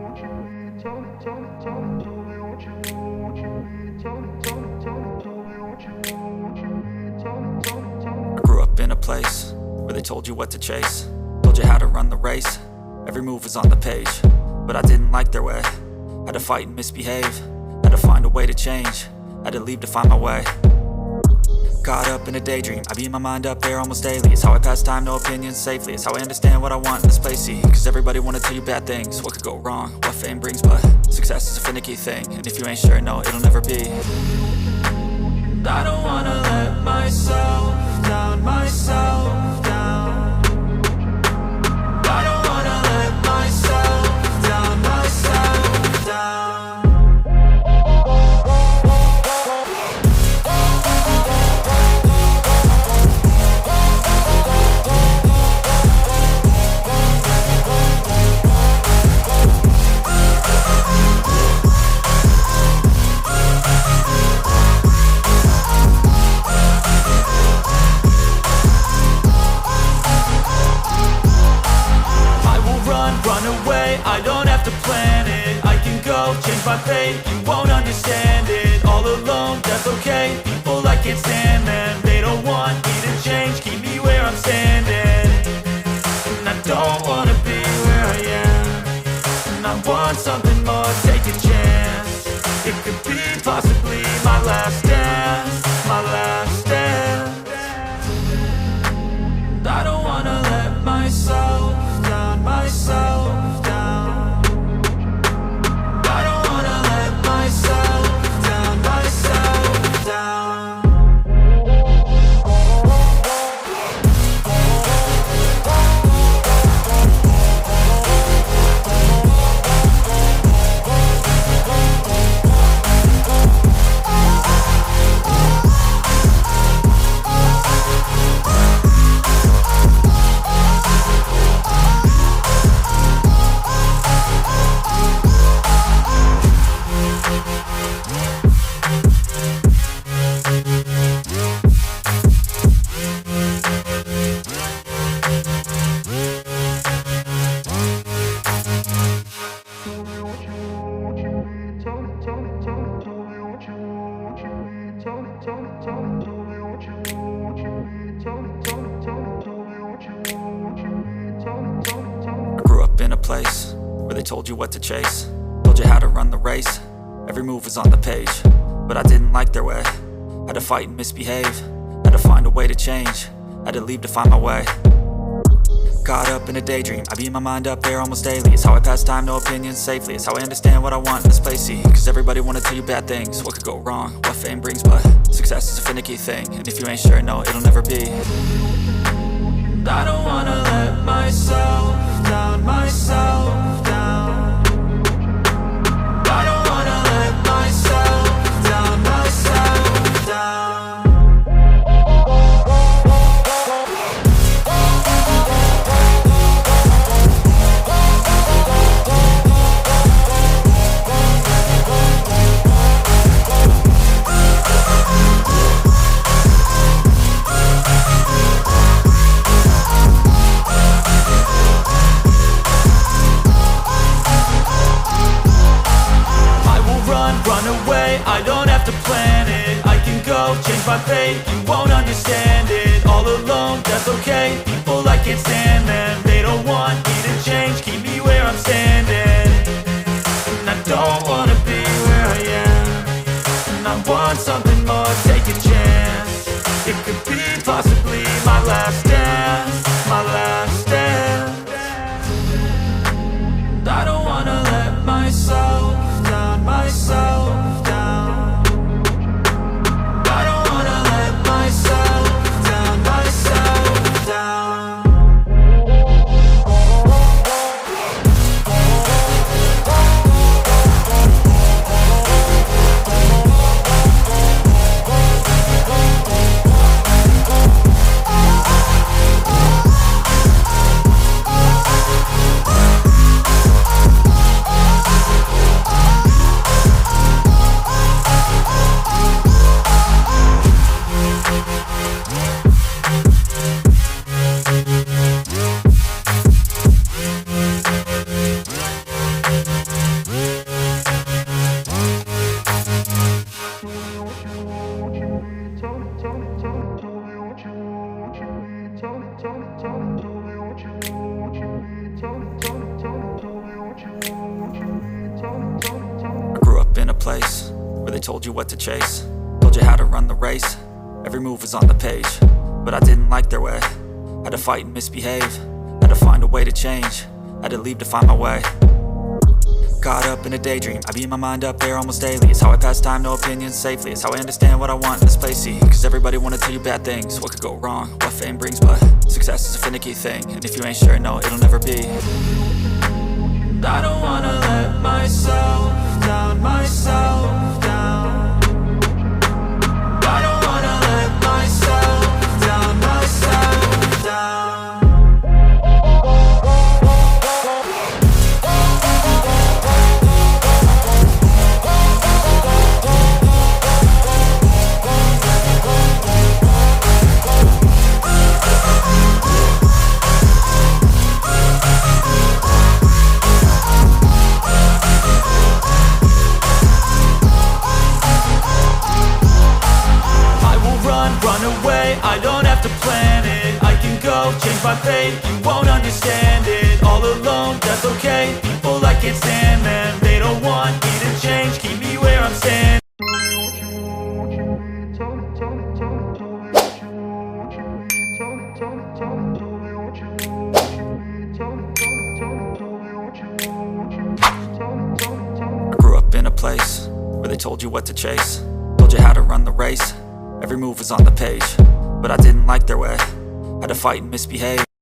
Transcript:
I grew up in a place where they told you what to chase, told you how to run the race. Every move was on the page, but I didn't like their way. Had to fight and misbehave, had to find a way to change, had to leave to find my way. Caught up in a daydream, I beat my mind up there almost daily. It's how I pass time, no opinions safely. It's how I understand what I want in this place, see. Cause everybody wanna tell you bad things, what could go wrong, what fame brings. But success is a finicky thing, and if you ain't sure, no, it'll never be. I don't wanna let myself down, myself down. I don't wanna let myself down, myself down. I don't have to plan it, I can go change my fate. You won't understand it, all alone, that's okay. People I can't stand them, they don't want me to change. Keep me where I'm standing, and I don't wanna be where I am. And I want something more, take a chance. It could be possibly my last dance, my last dance. I don't wanna let myself down, myself. Told you what to chase, told you how to run the race. Every move was on the page, but I didn't like their way. Had to fight and misbehave, had to find a way to change, had to leave to find my way. Caught up in a daydream, I beat my mind up there almost daily. It's how I pass time, no opinions safely. It's how I understand what I want in this place, see. Cause everybody wanna tell you bad things, what could go wrong, what fame brings. But success is a finicky thing, and if you ain't sure, no, it'll never be. I don't wanna let myself down, myself down. I don't wanna let myself down, myself down. I don't have to plan it, I can go change my fate. You won't understand it, all alone, that's okay. People I can't stand them, they don't want me to change. Keep me where I'm standing, and I don't wanna be where I am. And I want something more, take a chance. It could be possibly my last dance, my last dance. I don't wanna let myself down, myself. place where they told you what to chase, told you how to run the race. Every move was on the page, but I didn't like their way. Had to fight and misbehave, had to find a way to change, had to leave to find my way. Caught up in a daydream, I beat my mind up there almost daily. It's how I pass time, no opinions safely. It's how I understand what I want in this place, see. Cause everybody wanna tell you bad things, what could go wrong, what fame brings. But success is a finicky thing, and if you ain't sure, no, it'll never be. I don't wanna let myself down, myself down. I don't wanna let myself down, myself down. Run away, I don't have to plan it. I can go, change my fate, you won't understand it. All alone, that's okay, people I can't stand them. They don't want me to change, keep me where I'm standing. I grew up in a place where they told you what to chase, told you how to run the race. Every move was on the page, but I didn't like their way. Had to fight and misbehave.